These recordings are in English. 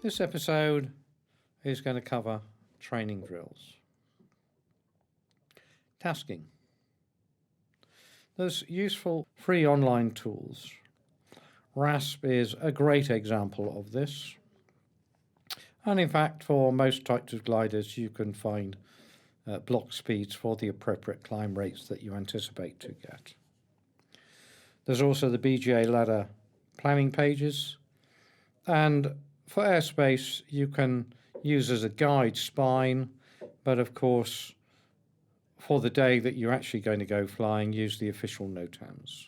This episode is going to cover training drills. Tasking. There's useful free online tools. RASP is a great example of this. And in fact, for most types of gliders, you can find block speeds for the appropriate climb rates that you anticipate to get. There's also the BGA ladder planning pages. And for airspace, you can use as a guide spine, but of course, for the day that you're actually going to go flying, use the official NOTAMs.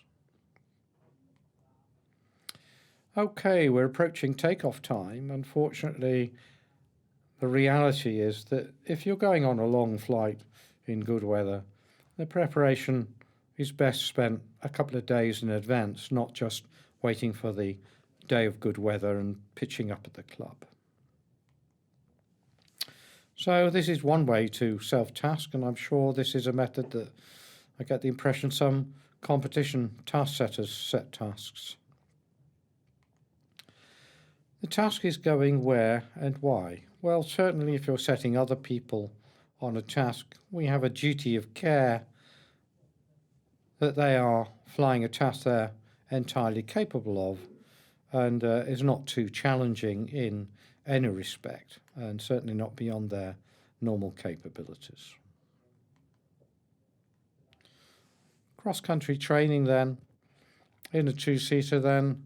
Okay, we're approaching takeoff time. Unfortunately, the reality is that if you're going on a long flight in good weather, the preparation is best spent a couple of days in advance, not just waiting for the day of good weather and pitching up at the club. So this is one way to self-task, and I'm sure this is a method that I get the impression some competition task setters set tasks. The task is going where and why. Well, certainly if you're setting other people on a task, we have a duty of care that they are flying a task they're entirely capable of and is not too challenging in any respect, and certainly not beyond their normal capabilities. Cross-country training then, in a two-seater then,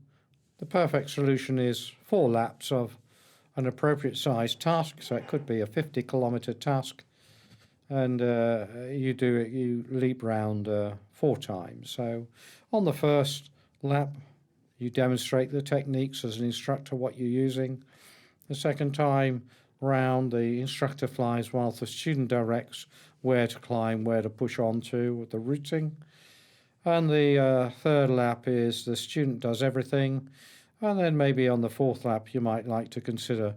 the perfect solution is 4 laps of an appropriate size task, so it could be a 50-kilometre task, and you leap round 4 times. So on the first lap, you demonstrate the techniques as an instructor, what you're using. The second time round, the instructor flies while the student directs where to climb, where to push onto with the routing. And the third lap is the student does everything. And then maybe on the 4th lap, you might like to consider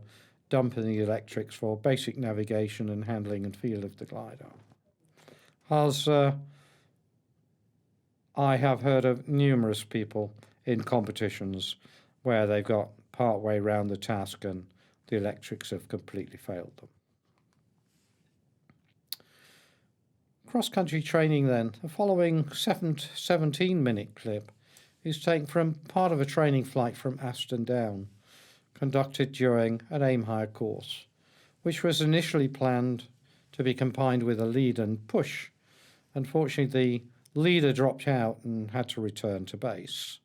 dumping the electrics for basic navigation and handling and feel of the glider. As I have heard of numerous people in competitions where they've got part way round the task and the electrics have completely failed them. Cross-country training then. The following 17-minute clip is taken from part of a training flight from Aston Down, conducted during an aim higher course, which was initially planned to be combined with a lead and push. Unfortunately, the leader dropped out and had to return to base.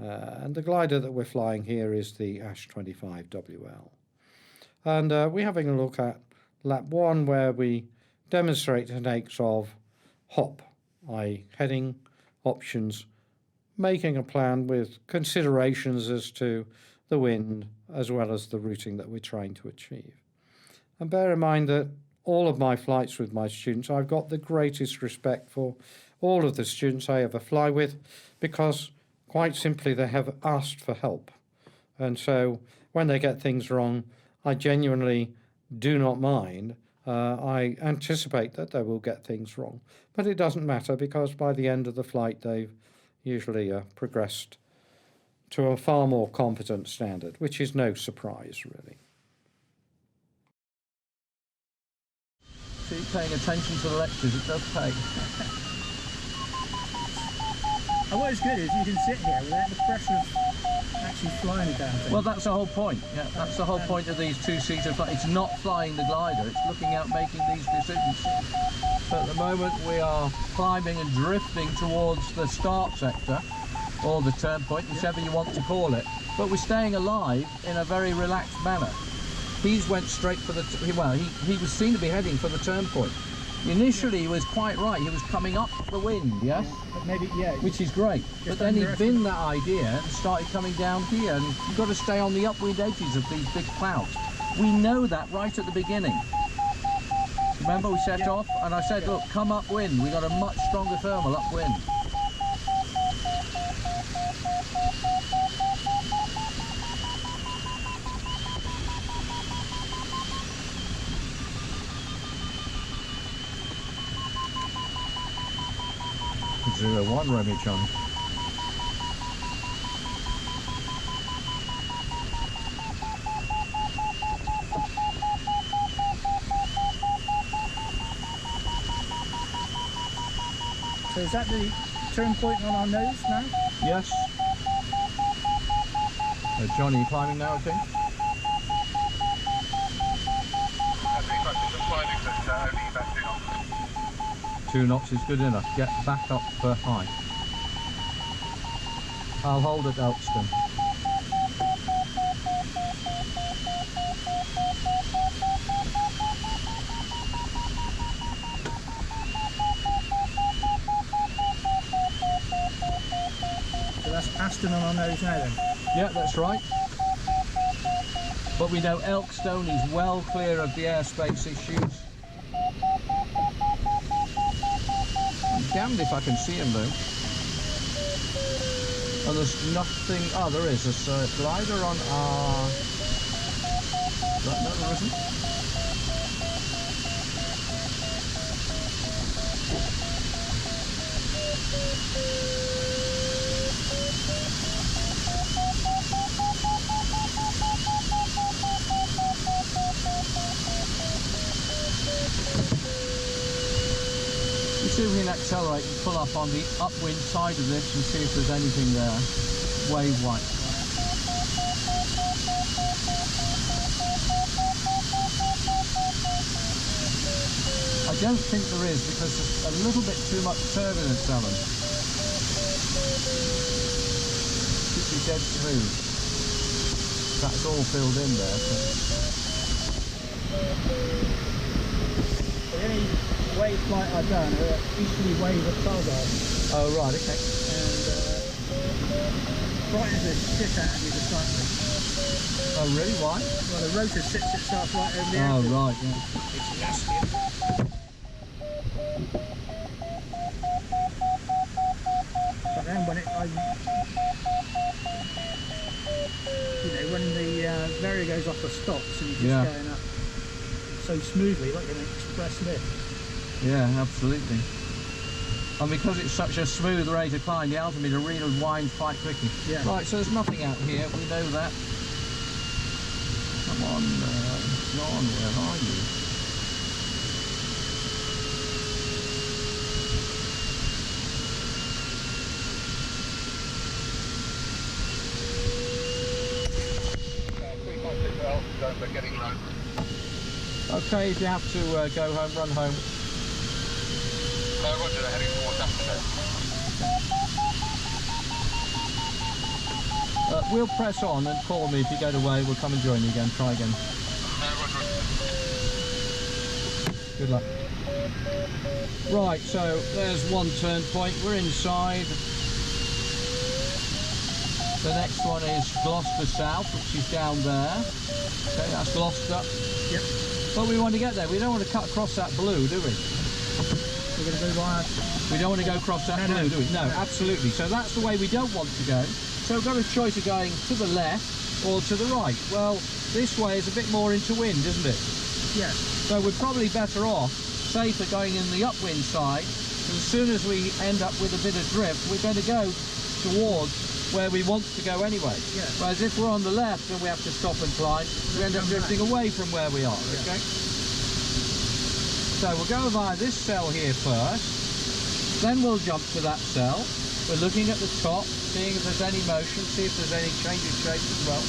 And the glider that we're flying here is the Ash 25WL. And we're having a look at lap 1, where we demonstrate techniques of hop, i.e. heading, options, making a plan with considerations as to the wind as well as the routing that we're trying to achieve. And bear in mind that all of my flights with my students, I've got the greatest respect for all of the students I ever fly with, because quite simply they have asked for help. And so when they get things wrong, I genuinely do not mind. I anticipate that they will get things wrong, but it doesn't matter, because by the end of the flight they've usually progressed to a far more competent standard, which is no surprise, really. Keep paying attention to the lectures, it does pay. And what is good is you can sit here without the pressure of actually flying a damn thing. Well, that's the whole point. Yeah, that's the whole point of these two-seater flights. It's not flying the glider, it's looking out making these decisions. But at the moment we are climbing and drifting towards the start sector, or the turn point, whichever you want to call it. But we're staying alive in a very relaxed manner. He's went straight for the, he was seen to be heading for the turn point. Initially he was quite right, he was coming up the wind, yes? But maybe, yeah. Which is great. But then he binned that idea and started coming down here, and you've got to stay on the upwind edges of these big clouds. We know that right at the beginning. Remember we set off and I said, look, come upwind, we got a much stronger thermal upwind. 01 Romeo Charlie. So is that the turn point on our nose now? Yes. Johnny, you climbing now, I think? Only 2 knots is good enough. Get back up for high. I'll hold at Elkston. So that's Aston on our nose now then? Yeah, that's right. But we know Elkstone is well clear of the airspace issues. I'm damned if I can see him though. And there's nothing. Oh, there is. There's a glider on our. No, there isn't. You see if we can accelerate and pull up on the upwind side of this and see if there's anything there, wave-wise. I don't think there is because there's a little bit too much turbulence, Alan. Should be dead smooth. That's all filled in there. So. The only wave flight I've done are easterly wave at Targar, Oh right, okay. and frightens the shit out of you, the slightly. Oh really? Why? Well, the rotor sits itself right over the Oh airfield. right, yeah. It's nasty. But then when when the Vario goes off the stops and you're just Yeah. going up so smoothly, like an express lift. Yeah, absolutely. And because it's such a smooth rate of climb, the altimeter really winds quite quickly. Yeah. Right, so there's nothing out here, we know that. Come on, John, where are you? But getting low. Okay, if you have to go home, run home. Roger, they're heading towards Aston. We'll press on and call me if you get away. We'll come and join you again. Try again. Roger. Good luck. Right, so there's one turn point. We're inside. The next one is Gloucester South, which is down there. Okay, that's Gloucester. Yep. But we want to get there. We don't want to cut across that blue, do we? We're going to go via. We don't want to go across that blue, do we? No, absolutely. So that's the way we don't want to go. So we've got a choice of going to the left or to the right. Well, this way is a bit more into wind, isn't it? Yes. So we're probably better off, safer going in the upwind side. And as soon as we end up with a bit of drift, we're going to go towards where we want to go anyway. Yeah. Whereas if we're on the left and we have to stop and climb, we end up drifting away from where we are, okay? So we'll go via this cell here first, then we'll jump to that cell. We're looking at the top, seeing if there's any motion, see if there's any change of shape as well.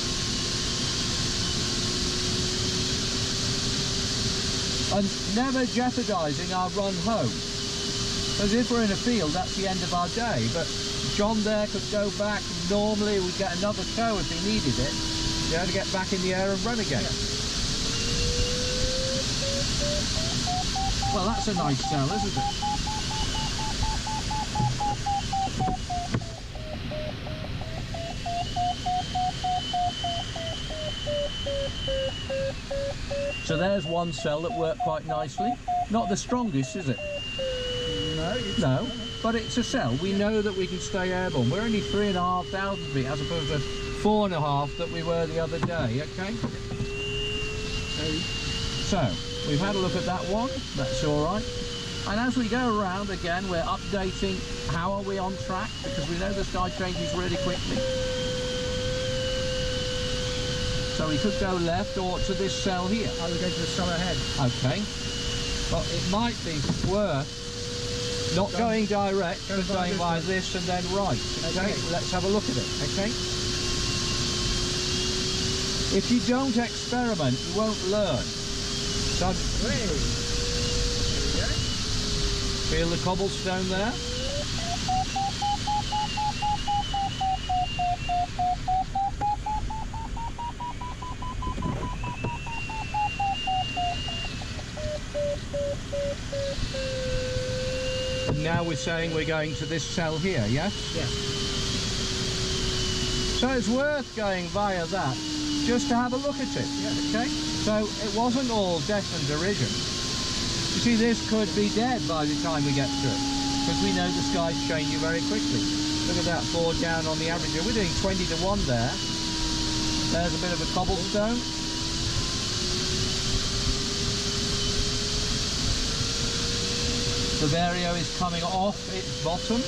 And never jeopardising our run home. Because if we're in a field, that's the end of our day. But John there could go back. Normally we'd get another tow if he needed it. You know, to get back in the air and run again. Yeah. Well, that's a nice cell, isn't it? So there's one cell that worked quite nicely. Not the strongest, is it? No. No, but it's a cell. We know that we can stay airborne. We're only 3,500 feet as opposed to 4.5 that we were the other day, okay? So, we've had a look at that one. That's all right. And as we go around, again, we're updating how are we on track, because we know the sky changes really quickly. So we could go left or to this cell here. I would go to the cell ahead. Okay. Well, it might be worth Not going direct, Go but by going this by way. this and then right. Okay, Okay. let's have a look at it. Okay. If you don't experiment, you won't learn. So Hey. There we feel the cobblestone there. And now we're saying we're going to this cell here, yes? Yeah. So it's worth going via that just to have a look at it. Okay? So it wasn't all death and derision. You see, this could be dead by the time we get to it, because we know the sky's changing very quickly. Look at that, 4 down on the average. We're doing 20 to 1 there. There's a bit of a cobblestone. The Vario is coming off its bottom.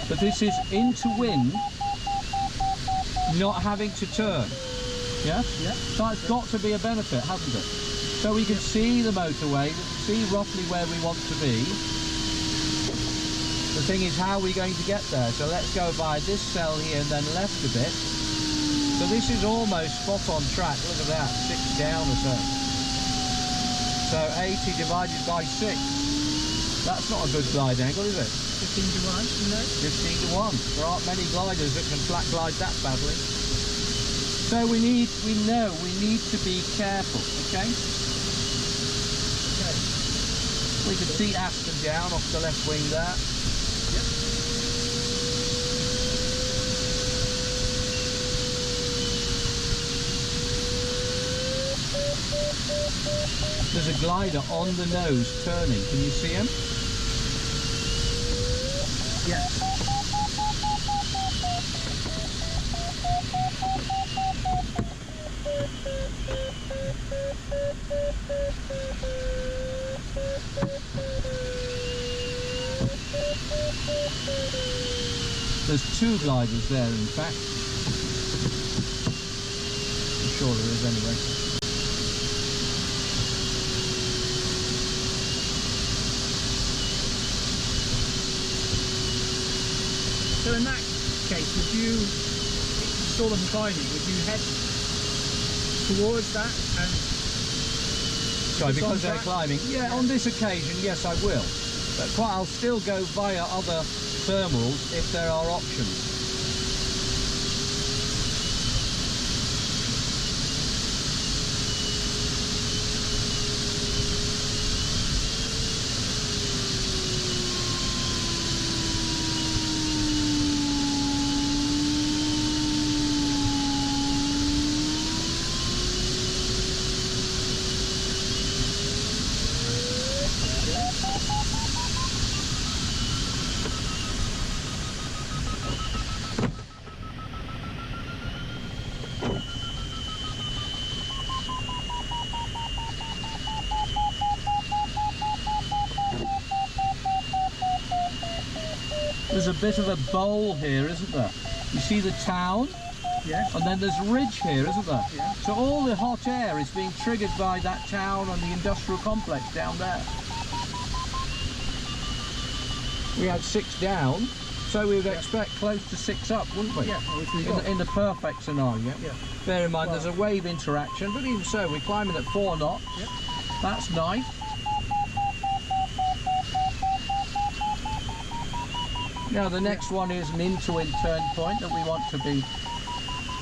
But this is into wind, not having to turn. Yeah? Yeah. So it's got to be a benefit, hasn't it? So we can see the motorway, see roughly where we want to be. The thing is, how are we going to get there? So let's go by this cell here and then left a bit. So this is almost spot on track. Look at that, 6 down or so. So 80 divided by 6. That's not a good glide angle, is it? 15 to 1, you know? 15 to 1. There aren't many gliders that can flat glide that badly. So we know we need to be careful, okay? Okay. We can see Aston down off the left wing there. There's a glider on the nose turning. Can you see him? Yeah. There's 2 gliders there, in fact. I'm sure there is anyway. So in that case, would you saw them climbing? Would you head towards that and? Sorry, It's on because they're track? climbing. Yeah, on this occasion, yes, I will. But I'll still go via other thermals if there are options. There's a bit of a bowl here, isn't there? You see the town, Yeah. and then there's ridge here, isn't there? Yeah. So all the hot air is being triggered by that town and the industrial complex down there. We had 6 down, so we would expect close to 6 up, wouldn't we? Yeah. Which we got. In the perfect scenario. Yeah. Bear in mind, Well- there's a wave interaction, but even so, we're climbing at 4 knots. Yep. That's nice. Now the next one is an into-wind turn point that we want to be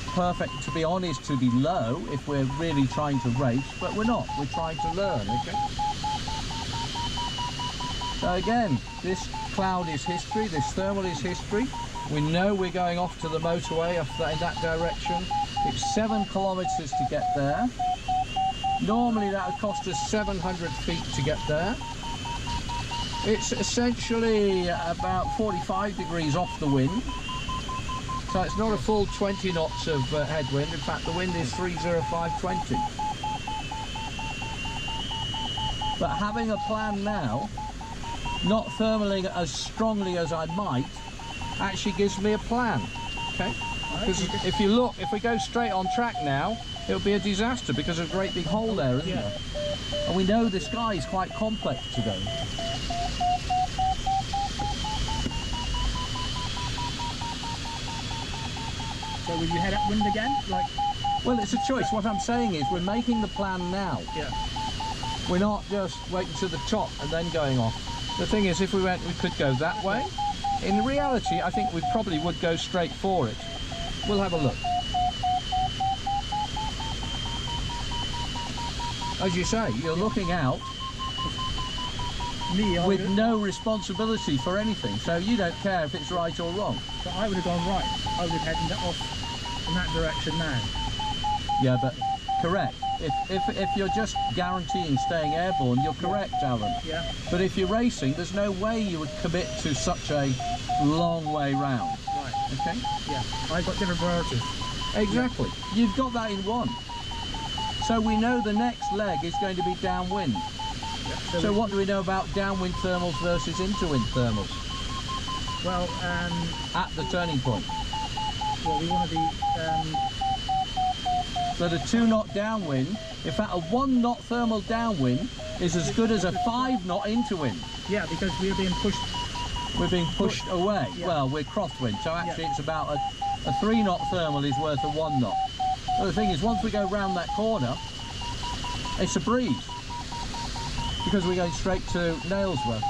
perfect, to be honest, to be low if we're really trying to race, but we're not. We're trying to learn, okay? So again, this cloud is history, this thermal is history. We know we're going off to the motorway off in that direction. It's 7 kilometers to get there. Normally that would cost us 700 feet to get there. It's essentially about 45 degrees off the wind. So it's not a full 20 knots of headwind. In fact, the wind is 30520. But having a plan now, not thermaling as strongly as I might, actually gives me a plan. Okay. Because if you look, if we go straight on track now, it'll be a disaster because there's a great big hole there, isn't Yeah. there? And we know the sky is quite complex today. So will you head upwind again? Like, Well, it's a choice. What I'm saying is we're making the plan now. yeah. We're not just waiting to the top and then going off. The thing is, if we went, we could go that way. In reality, I think we probably would go straight for it. We'll have a look. As you say, you're looking out Me, I with would, no responsibility for anything, so you don't care if it's right or wrong. so I would have gone right. I would have headed off in that direction now. Yeah, but correct. If you're just guaranteeing staying airborne, you're correct, Alan. Yeah. But if you're racing, there's no way you would commit to such a long way round. Right. Okay? Yeah. I've got different priorities. Exactly. You've got that in one. So we know the next leg is going to be downwind. Yeah. So what do we know about downwind thermals versus interwind thermals Well, at the turning point? well, we want to be. That a 2-knot downwind, in fact a 1-knot thermal downwind is as good as a 5-knot interwind. Yeah, because we're being pushed. We're being pushed away. Yeah. Well, we're crosswind, so actually Yeah. it's about a 3-knot thermal is worth a 1-knot. Well, the thing is, once we go round that corner, it's a breeze because we're going straight to Nailsworth.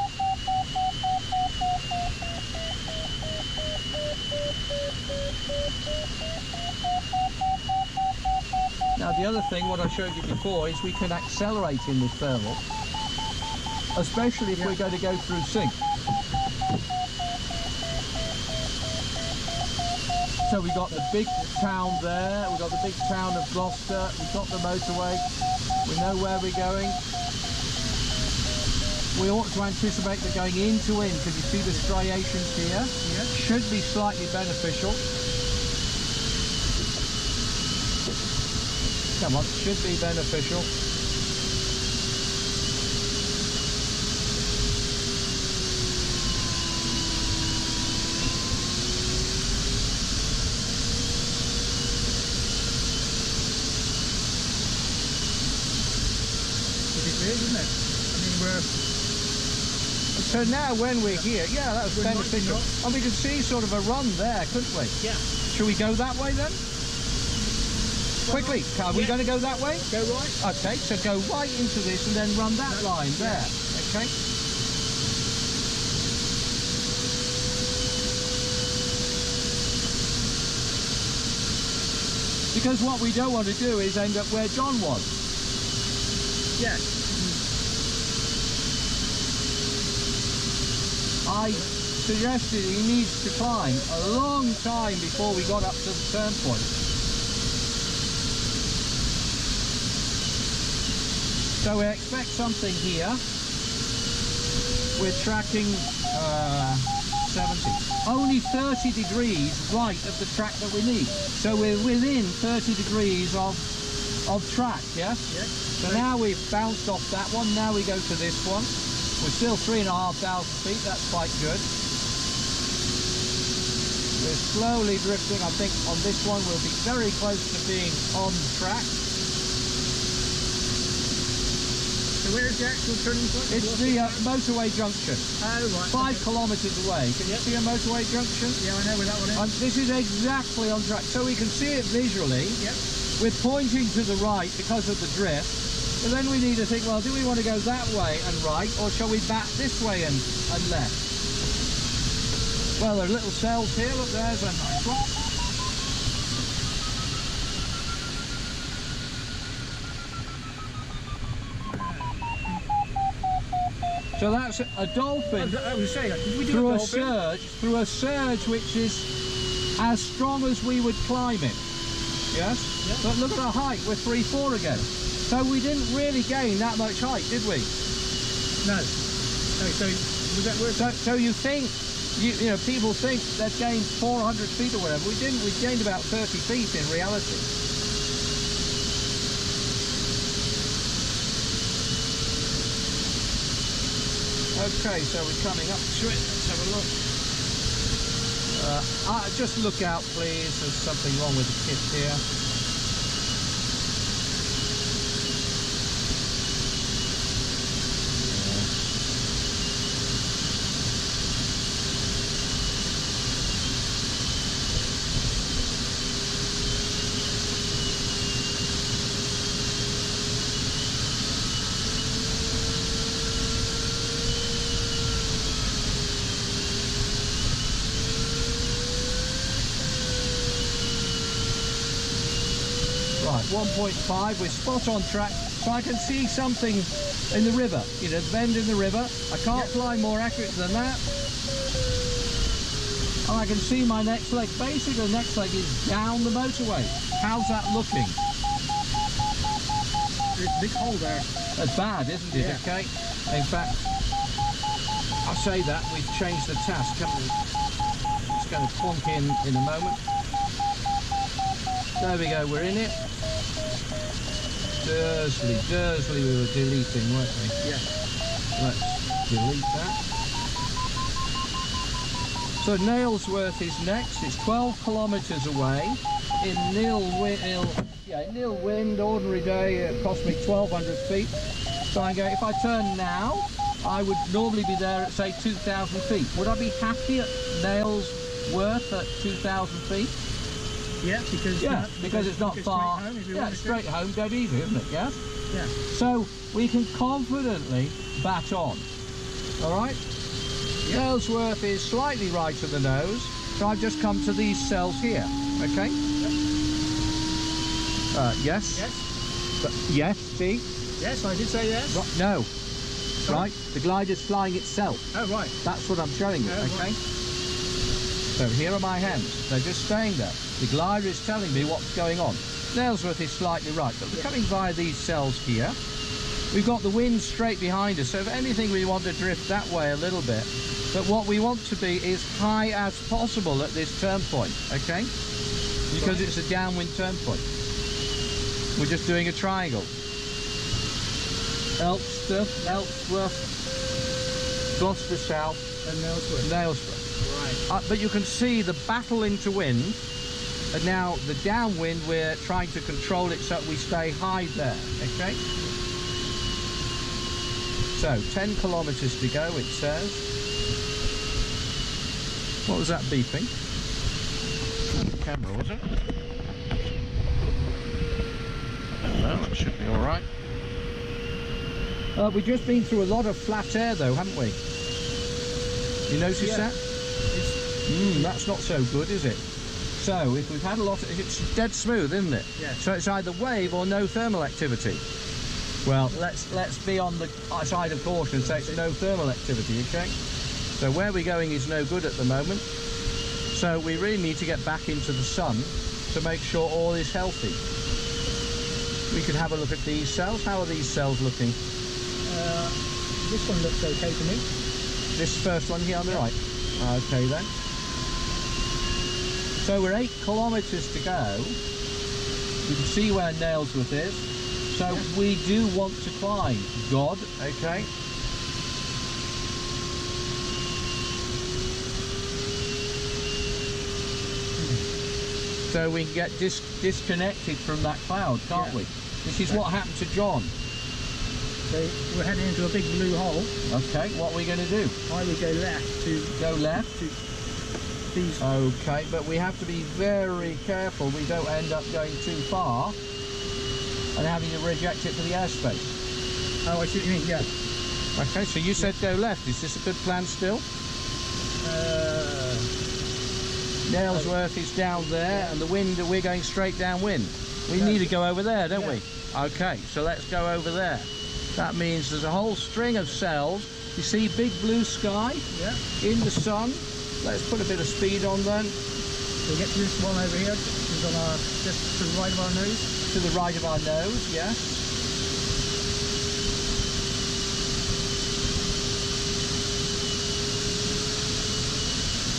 Now the other thing, what I showed you before, is we can accelerate in this thermal, especially if we're going to go through sync. So we got the big town there, we got the big town of Gloucester, we've got the motorway, we know where we're going. We ought to anticipate that going into wind, because you see the striations here, Yeah. should be slightly beneficial. Come on, should be beneficial. It is, isn't it? I mean, we're. So now when we're here, yeah, that was We're not beneficial. enough. And we could see sort of a run there, couldn't we? Yeah. Should we go that way then? Quickly, are we Yeah. going to go that way? Go right. Okay, so go right into this and then run that line there. Okay. Because what we don't want to do is end up where John was. Yeah. I suggested he needs to climb a long time before we got up to the turn point. So we expect something here. We're tracking 70. Only 30 degrees right of the track that we need. So we're within 30 degrees of track, yes? Yeah. So now we've bounced off that one, now we go to this one. We're still 3,500 feet, that's quite good. We're slowly drifting. I think on this one we'll be very close to being on track. So where's the actual turning point? It's the motorway junction, Oh, right. 5 kilometres away. Can you Yep. see a motorway junction? Yeah, I know where that one is. And this is exactly on track, so we can see it visually. Yep. We're pointing to the right because of the drift, but then we need to think, well, do we want to go that way and right, or shall we back this way and left? Well, there are little cells here. Look, there's a nice one. So that's a dolphin I was saying, did we do through a a dolphin? surge which is as strong as we would climb it. Yes? Yep. But look at our height, we're 3-4 again. So we didn't really gain that much height, did we? No. No, so was that worth So you think, you know, people think they've gained 400 feet or whatever. We didn't, we gained about 30 feet in reality. Okay, so we're coming up to it. Let's have a look. Just look out, please. There's something wrong with the kit here. Right, 1.5, we're spot on track, so I can see something in the river, you know, the bend in the river. I can't fly more accurate than that. And I can see my next leg. Basically, the next leg is down the motorway. How's that looking? There's a big hole there. That's bad, isn't it? Yeah. Okay. In fact, I say that, we've changed the task, haven't we? It's going to plonk in a moment. There we go, we're in it. Dursley we were deleting, weren't we? Yeah. Let's delete that. So Nailsworth is next. It's 12 kilometres away in nil wind, ordinary day. It cost me 1,200 feet. So I go, if I turn now, I would normally be there at say 2,000 feet. Would I be happy at Nailsworth at 2,000 feet? Yeah, because it's not far. Yeah, straight home, dead easy, isn't it? Yeah. Yeah. So we can confidently bat on. All right. Nailsworth is slightly right of the nose, so I've just come to these cells here. Okay. Yes. Yes. Yes. See. Yes, I did say yes. No. Sorry? Right. The glider's flying itself. Oh, right. That's what I'm showing you. Oh, Okay. right. So here are my hands. They're just staying there. The glider is telling me what's going on. Nailsworth is slightly right, but we're coming via these cells here. We've got the wind straight behind us, so if anything we want to drift that way a little bit. But what we want to be is high as possible at this turn point, okay? Because it's a downwind turn point. We're just doing a triangle. Elkster, Elksworth, Gloucester South, And Nailsworth. Nailsworth. Right. But you can see the battle into wind, and now the downwind, we're trying to control it so we stay high there, okay? So 10 kilometres to go, it says. What was that beeping? Camera, was it? No, that should be all right. We've just been through a lot of flat air though, haven't we? You notice Yeah. that? That's not so good, is it? So if we've had a lot of, it's dead smooth, isn't it? Yeah. So it's either wave or no thermal activity. Well, let's be on the side of caution and say it's no thermal activity, okay? So where we're going is no good at the moment. So we really need to get back into the sun to make sure all is healthy. We could have a look at these cells. How are these cells looking? This one looks okay to me. This first one here on the right. Okay then. So we're 8 kilometres to go. You can see where Nailsworth is. So we do want to climb God, okay? So we can get disconnected from that cloud, can't we? Which is what happened to John. So we're heading into a big blue hole. Okay, what are we going to do? I would go left to Go left? to these. Okay, but we have to be very careful we don't end up going too far and having to reject it for the airspace. Oh, I see what you mean. Yeah. Okay, so you said go left. Is this a good plan still? Nailsworth is down there, and the wind, we're going straight downwind. We need to go over there, don't we? Okay, so let's go over there. That means there's a whole string of cells. You see big blue sky Yeah. in the sun. Let's put a bit of speed on then. We'll get to this one over here. It's on our just to the right of our nose. To the right of our nose, yes.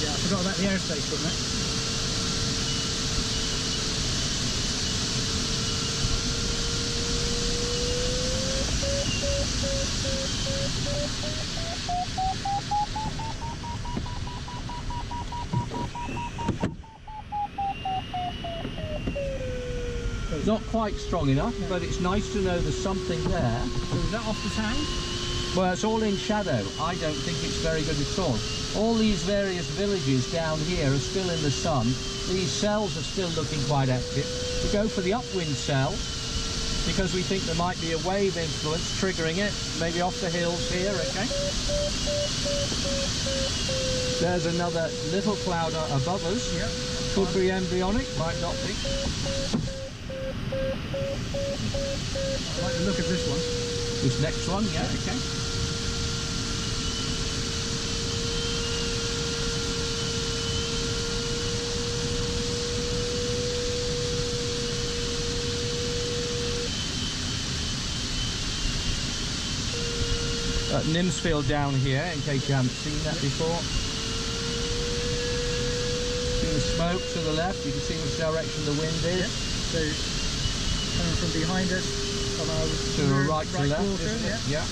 Yeah, I forgot about the airspace, didn't it? not quite strong enough, but it's nice to know there's something there. So is that off the town? Well, it's all in shadow. I don't think it's very good at all. All these various villages down here are still in the sun. These cells are still looking quite active. We go for the upwind cell because we think there might be a wave influence triggering it, maybe off the hills here, okay? There's another little cloud above us. Yep. Could be embryonic, might not be. I like the look of this one. This next one, yeah, okay. Nimsfield down here, in case you haven't seen that before. See the smoke to the left, you can see which direction the wind is. Yep. So coming from behind us on our To the right to left, quarter, isn't it? yeah. Yeah.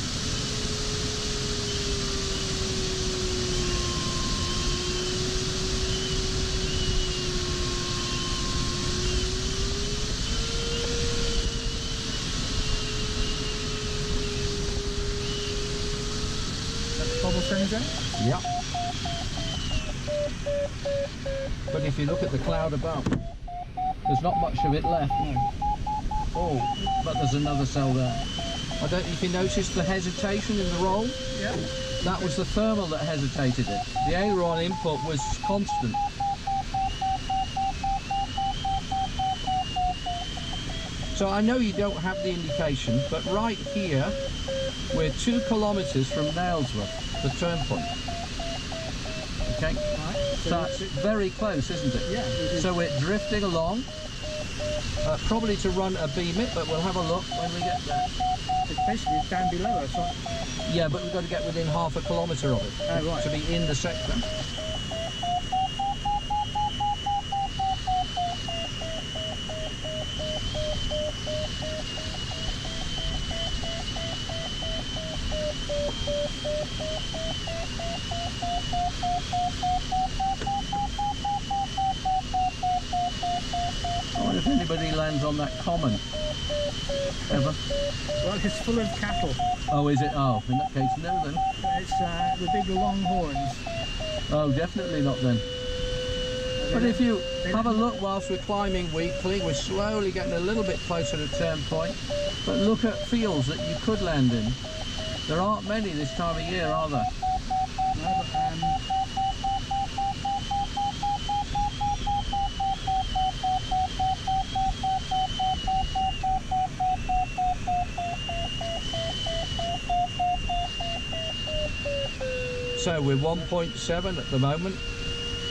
That's cobblestone zone. Yeah. But if you look at the cloud above, there's not much of it left. No. Oh, but there's another cell there. I don't know if you noticed the hesitation in the roll. Yeah. That was the thermal that hesitated it. The aileron input was constant. So I know you don't have the indication, but right here, we're 2 kilometres from Nailsworth, the turn point. Okay? Right. So that's very close, isn't it? Yeah. It is. So we're drifting along, probably to run a beam it, but we'll have a look when we get there. It's basically down below us. Right? Yeah, but we've got to get within half a kilometre of it Oh, right. to be in the sector. I wonder if anybody lands on that common ever. Well, it's full of cattle. Oh, is it? Oh, in that case, no then. It's the big long horns. Oh, definitely not then. But if you have a look whilst we're climbing weekly, we're slowly getting a little bit closer to turn point. But look at fields that you could land in. There aren't many this time of year, are there? No, but So we're 1.7 at the moment.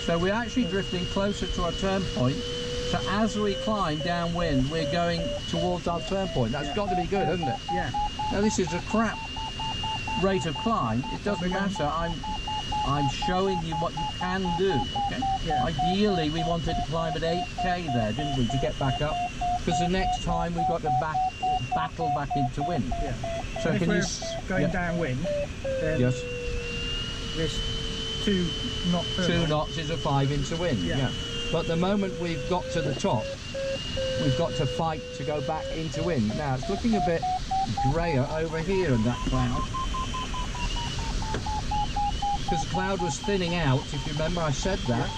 So we're actually drifting closer to our turn point. So as we climb downwind, we're going towards our turn point. That's got to be good, hasn't it? yeah. Now this is a crap rate of climb. It doesn't matter. I'm showing you what you can do. Okay. Yeah. Ideally, we wanted to climb at 8k there, didn't we, to get back up? Because the next time we've got to battle back into wind. Yeah. So if can we're you? going Yeah. downwind, then Yes. this 2 knot 2 knots is a 5 into wind. Yeah. Yeah. But the moment we've got to the top, we've got to fight to go back into wind. Now it's looking a bit grayer over here in that cloud. Because the cloud was thinning out, if you remember I said that.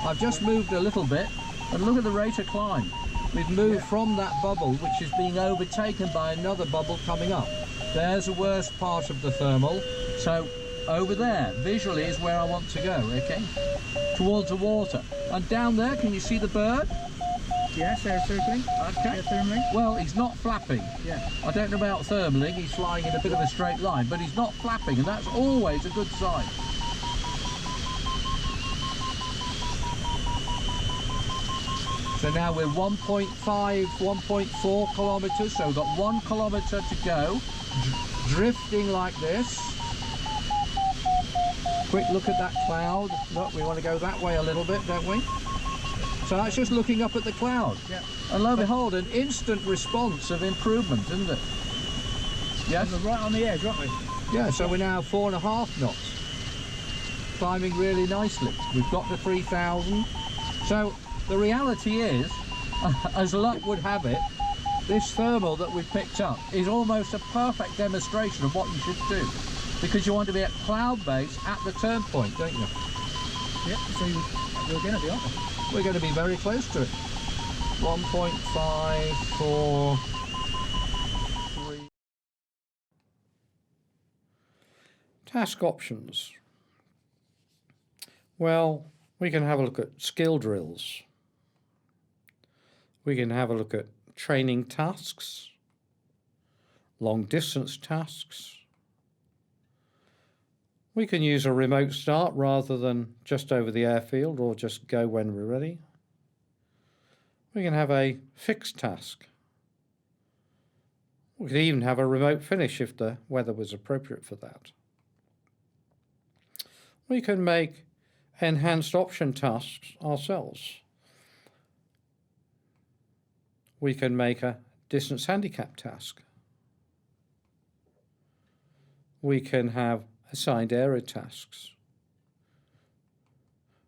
I've just moved a little bit, and look at the rate of climb. We've moved from that bubble, which is being overtaken by another bubble coming up. There's the worst part of the thermal. So over there, visually, is where I want to go, okay? Towards the water. And down there, can you see the bird? Yes, they're circling. Okay. Yeah, thermally. Well, he's not flapping. Yeah. I don't know about thermaling, he's flying in a bit of a straight line, but he's not flapping, and that's always a good sign. So now we're 1.5, 1.4 kilometres, so we've got 1 kilometre to go, drifting like this. Quick look at that cloud. Look, we want to go that way a little bit, don't we? So that's just looking up at the cloud. Yeah. And lo and behold, an instant response of improvement, isn't it? Yes? We're right on the edge, aren't we? Yeah, so we're now 4.5 knots. Climbing really nicely. We've got to 3,000. So the reality is, as luck would have it, this thermal that we've picked up is almost a perfect demonstration of what you should do, because you want to be at cloud base at the turn point, don't you? Yeah, so we're going to be, aren't we? We're going to be very close to it. 1.543. Task options. Well, we can have a look at skill drills. We can have a look at training tasks, long distance tasks. We can use a remote start rather than just over the airfield or just go when we're ready. We can have a fixed task. We could even have a remote finish if the weather was appropriate for that. We can make enhanced option tasks ourselves. We can make a distance handicap task. We can have assigned area tasks.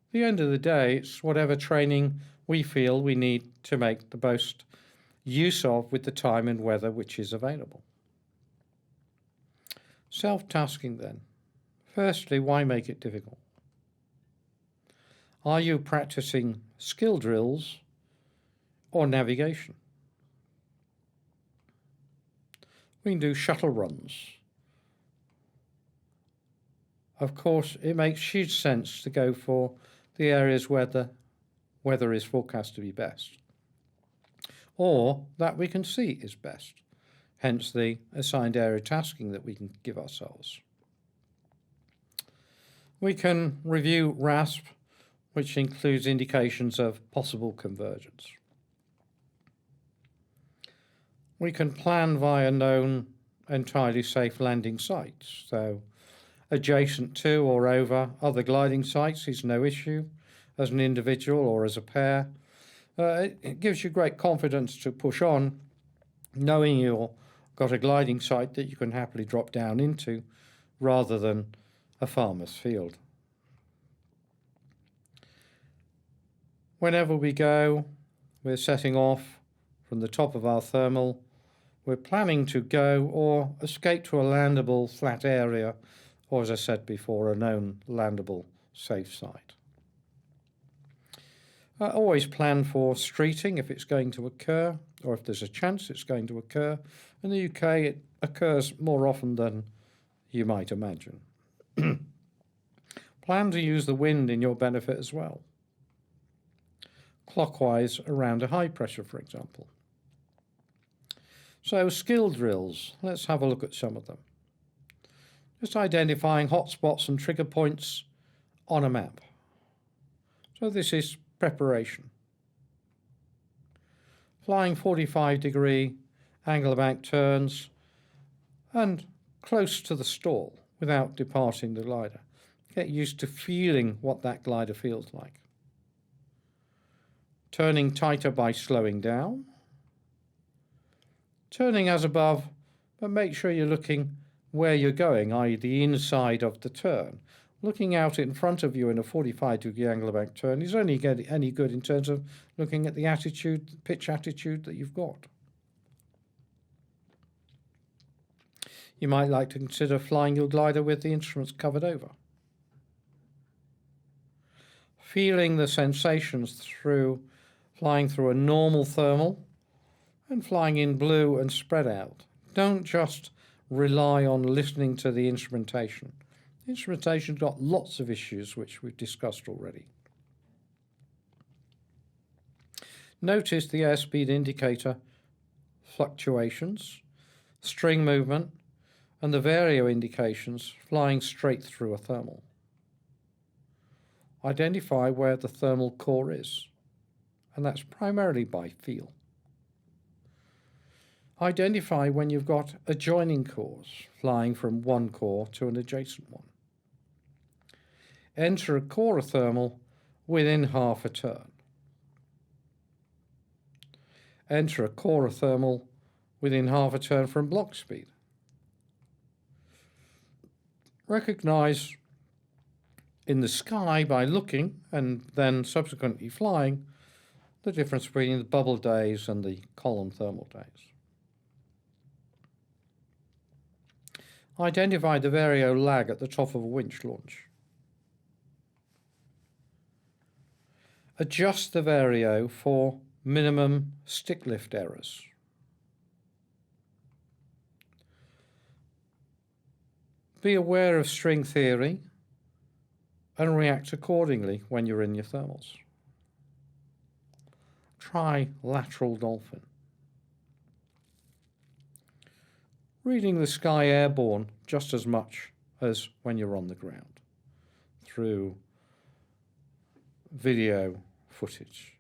At the end of the day, it's whatever training we feel we need to make the most use of with the time and weather which is available. Self-tasking then. Firstly, why make it difficult? Are you practicing skill drills or navigation? We can do shuttle runs. Of course, it makes huge sense to go for the areas where the weather is forecast to be best, or that we can see is best, hence the assigned area tasking that we can give ourselves. We can review RASP, which includes indications of possible convergence. We can plan via known entirely safe landing sites, so adjacent to or over other gliding sites is no issue as an individual or as a pair. It gives you great confidence to push on, knowing you've got a gliding site that you can happily drop down into rather than a farmer's field. Whenever we go, we're setting off from the top of our thermal. We're planning to go or escape to a landable flat area, or as I said before, a known landable safe site. Always plan for streeting if it's going to occur, or if there's a chance it's going to occur. In the UK, it occurs more often than you might imagine. Plan to use the wind in your benefit as well. Clockwise around a high pressure, for example. So skill drills, let's have a look at some of them. Just identifying hotspots and trigger points on a map. So this is preparation. Flying 45-degree angle bank turns and close to the stall without departing the glider. Get used to feeling what that glider feels like. Turning tighter by slowing down. Turning as above, but make sure you're looking where you're going, i.e. the inside of the turn. Looking out in front of you in a 45-degree angle of bank turn is only any good in terms of looking at the attitude, pitch attitude that you've got. You might like to consider flying your glider with the instruments covered over. Feeling the sensations through flying through a normal thermal and flying in blue and spread out. Don't just rely on listening to the instrumentation. The instrumentation's got lots of issues which we've discussed already. Notice the airspeed indicator fluctuations, string movement, and the vario indications flying straight through a thermal. Identify where the thermal core is, and that's primarily by feel. Identify when you've got adjoining cores flying from one core to an adjacent one. Enter a core thermal within half a turn. Enter a core thermal within half a turn from block speed. Recognize in the sky by looking and then subsequently flying the difference between the bubble days and the column thermal days. Identify the vario lag at the top of a winch launch. Adjust the vario for minimum stick lift errors. Be aware of string theory and react accordingly when you're in your thermals. Try lateral dolphin. Reading the sky airborne just as much as when you're on the ground through video footage.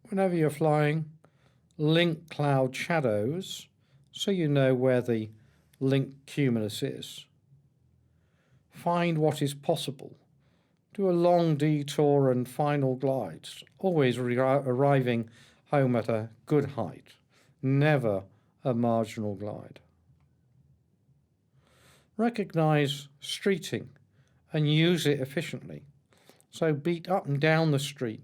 Whenever you're flying, link cloud shadows so you know where the link cumulus is. Find what is possible. Do a long detour and final glides, always arriving home at a good height, never a marginal glide. Recognize streeting and use it efficiently. So beat up and down the street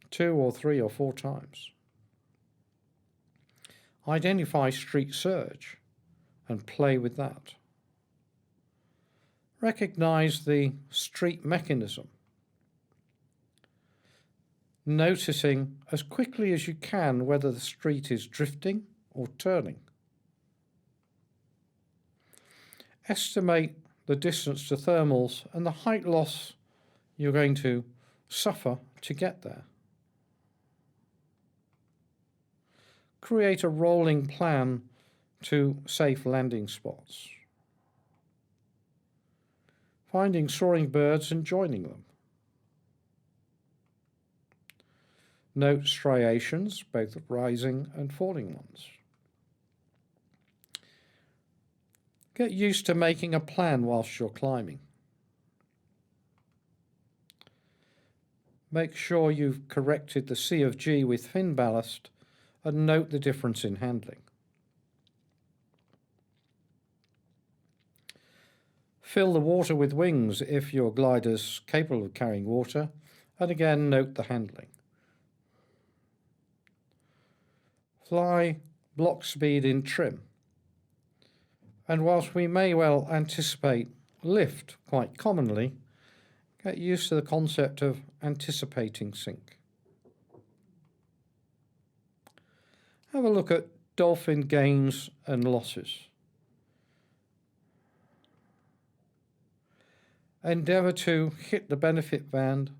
2 or 3 or 4 times. Identify street surge and play with that. Recognize the street mechanism, noticing as quickly as you can whether the street is drifting or turning. Estimate the distance to thermals and the height loss you're going to suffer to get there. Create a rolling plan to safe landing spots. Finding soaring birds and joining them. Note striations, both rising and falling ones. Get used to making a plan whilst you're climbing. Make sure you've corrected the C of G with fin ballast and note the difference in handling. Fill the water with wings if your glider's capable of carrying water, and again note the handling. Fly block speed in trim. And whilst we may well anticipate lift quite commonly, get used to the concept of anticipating sink. Have a look at dolphin gains and losses. Endeavour to hit the benefit band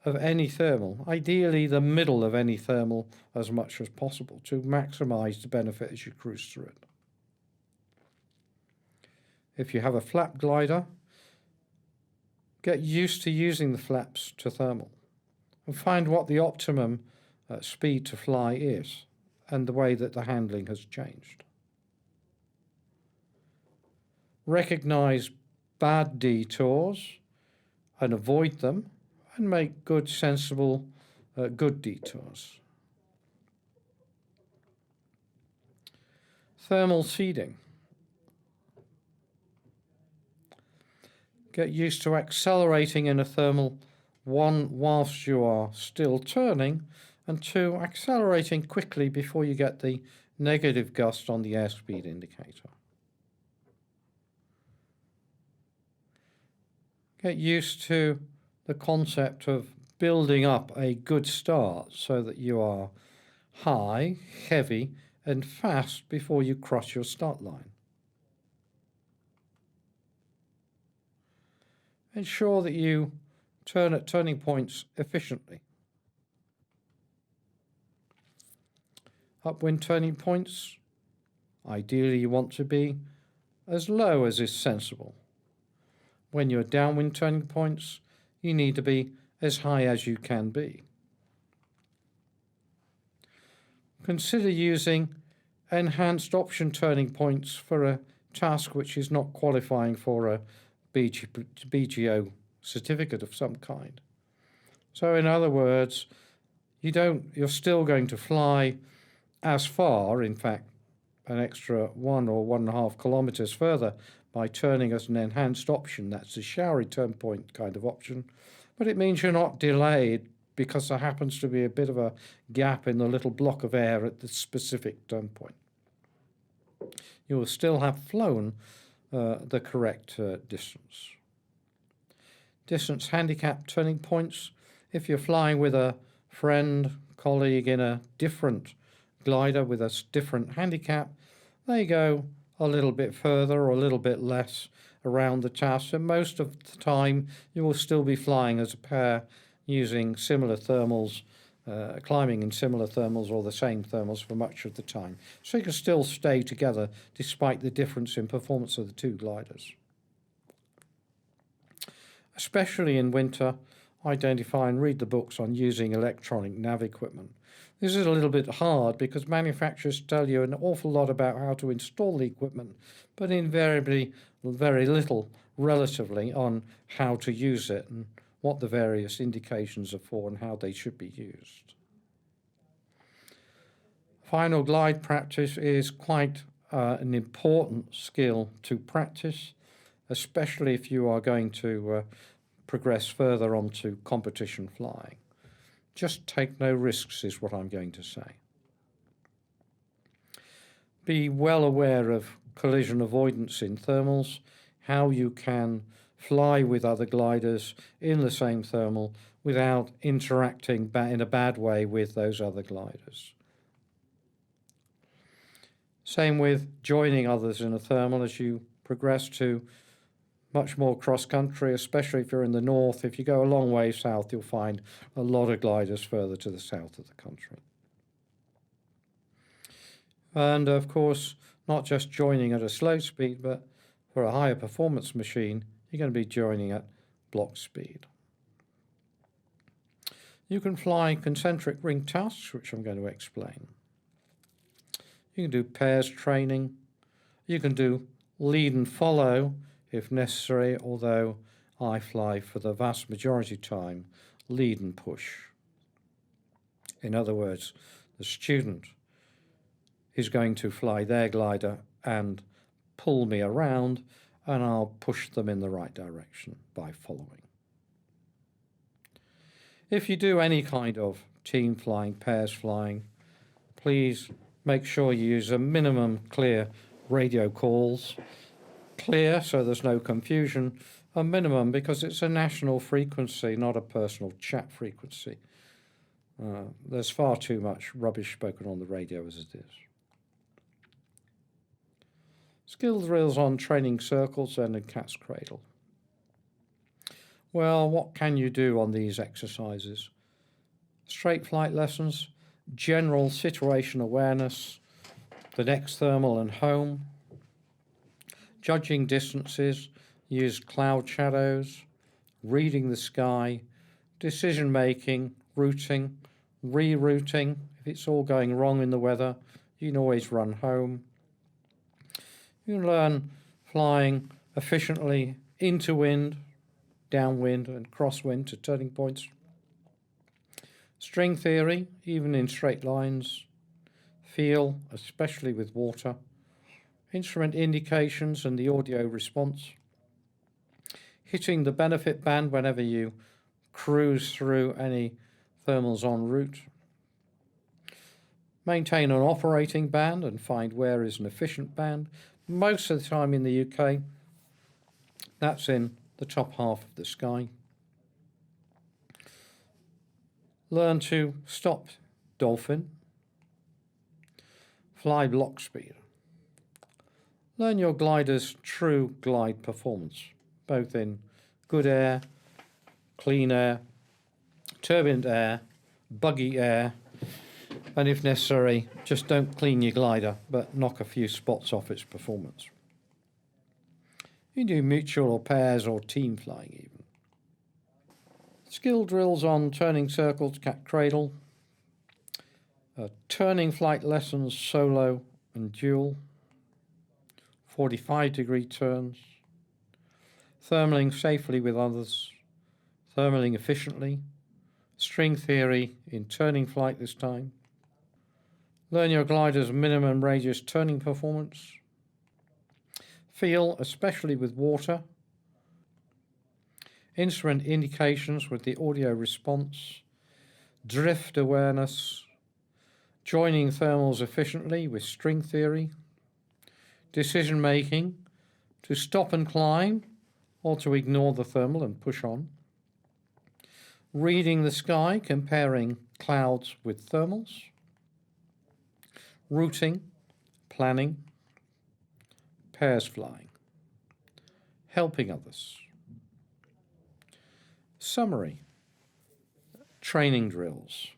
of any thermal, ideally the middle of any thermal as much as possible to maximise the benefit as you cruise through it. If you have a flap glider, get used to using the flaps to thermal and find what the optimum speed to fly is and the way that the handling has changed. Recognise bad detours and avoid them and make good, sensible, good detours. Thermal seeding. Get used to accelerating in a thermal, 1, whilst you are still turning, and 2, accelerating quickly before you get the negative gust on the airspeed indicator. Get used to the concept of building up a good start so that you are high, heavy, and fast before you cross your start line. Ensure that you turn at turning points efficiently. Upwind turning points, ideally you want to be as low as is sensible. When you're downwind turning points, you need to be as high as you can be. Consider using enhanced option turning points for a task which is not qualifying for a BGO certificate of some kind. So in other words, you're still going to fly as far, in fact, an extra 1 or 1.5 kilometers further by turning as an enhanced option. That's a showery turn point kind of option, but it means you're not delayed because there happens to be a bit of a gap in the little block of air at the specific turn point. You will still have flown the correct distance. Distance handicap turning points. If you're flying with a friend, colleague in a different glider with a different handicap, they go a little bit further or a little bit less around the task, and most of the time you will still be flying as a pair using similar thermals, climbing in similar thermals or the same thermals for much of the time. So you can still stay together despite the difference in performance of the two gliders. Especially in winter, identify and read the books on using electronic nav equipment. This is a little bit hard because manufacturers tell you an awful lot about how to install the equipment, but invariably very little relatively on how to use it and what the various indications are for and how they should be used. Final glide practice is quite an important skill to practice, especially if you are going to progress further onto competition flying. Just take no risks is what I'm going to say. Be well aware of collision avoidance in thermals, how you can fly with other gliders in the same thermal without interacting in a bad way with those other gliders. Same with joining others in a thermal as you progress to much more cross-country, especially if you're in the north. If you go a long way south, you'll find a lot of gliders further to the south of the country. And of course, not just joining at a slow speed, but for a higher performance machine, you're going to be joining at block speed. You can fly concentric ring tasks, which I'm going to explain. You can do pairs training. You can do lead and follow if necessary, although I fly for the vast majority of time lead and push. In other words, the student is going to fly their glider and pull me around, and I'll push them in the right direction by following. If you do any kind of team flying, pairs flying, please make sure you use a minimum clear radio calls. Clear, so there's no confusion. A minimum because it's a national frequency, not a personal chat frequency. There's far too much rubbish spoken on the radio as it is. Skill drills on training circles and in cat's cradle. Well, what can you do on these exercises? Straight flight lessons, general situation awareness, the next thermal and home, judging distances, use cloud shadows, reading the sky, decision making, routing, rerouting. If it's all going wrong in the weather, you can always run home. You can learn flying efficiently into wind, downwind and crosswind to turning points. String theory, even in straight lines. Feel, especially with water. Instrument indications and the audio response. Hitting the benefit band whenever you cruise through any thermals en route. Maintain an operating band and find where is an efficient band. Most of the time in the UK, that's in the top half of the sky. Learn to stop dolphin. Fly block speed. Learn your glider's true glide performance, both in good air, clean air, turbulent air, buggy air, and if necessary, just don't clean your glider, but knock a few spots off its performance. You can do mutual or pairs or team flying even. Skill drills on turning circles, cat cradle, turning flight lessons, solo and dual, 45-degree turns, thermaling safely with others, thermaling efficiently, string theory in turning flight this time, learn your glider's minimum radius turning performance, feel, especially with water, instrument indications with the audio response, drift awareness, joining thermals efficiently with string theory, decision making to stop and climb or to ignore the thermal and push on, reading the sky, comparing clouds with thermals, routing, planning, pairs flying, helping others. Summary: training drills.